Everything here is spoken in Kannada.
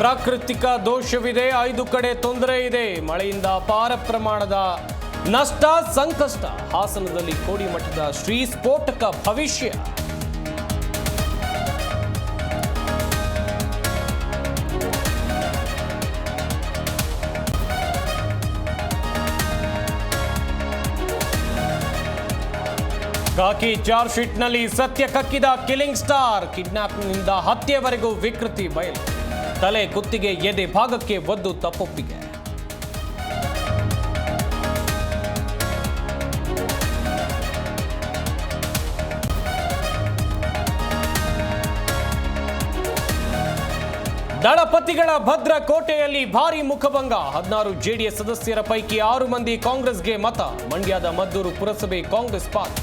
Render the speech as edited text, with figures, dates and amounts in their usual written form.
ಪ್ರಾಕೃತಿಕ ದೋಷವಿದೆ, 5 ಕಡೆ ತೊಂದರೆ ಇದೆ. ಮಳೆಯಿಂದ ಅಪಾರ ಪ್ರಮಾಣದ ನಷ್ಟ ಸಂಕಷ್ಟ. ಹಾಸನದಲ್ಲಿ ಕೋಡಿಮಠದ ಶ್ರೀ ಸ್ಫೋಟಕ ಭವಿಷ್ಯ. ಖಾಕಿ ಚಾರ್ಜ್ ಶೀಟ್ನಲ್ಲಿ ಸತ್ಯ ಕಕ್ಕಿದ ಕಿಲ್ಲಿಂಗ್ ಸ್ಟಾರ್. ಕಿಡ್ನಾಪ್ನಿಂದ ಹತ್ಯೆವರೆಗೂ ವಿಕೃತಿ ಬಯಲು. ತಲೆ, ಕುತ್ತಿಗೆ, ಎದೆ ಭಾಗಕ್ಕೆ ಒದ್ದು ತಪ್ಪೊಪ್ಪಿಗೆ. ದಳಪತಿಗಳ ಭದ್ರ ಕೋಟೆಯಲ್ಲಿ ಭಾರೀ ಮುಖಭಂಗ. 16 ಜೆಡಿಎಸ್ ಸದಸ್ಯರ ಪೈಕಿ 6 ಮಂದಿ ಕಾಂಗ್ರೆಸ್ಗೆ ಮತ. ಮಂಡ್ಯದ ಮದ್ದೂರು ಪುರಸಭೆ ಕಾಂಗ್ರೆಸ್ ಪಾಲು.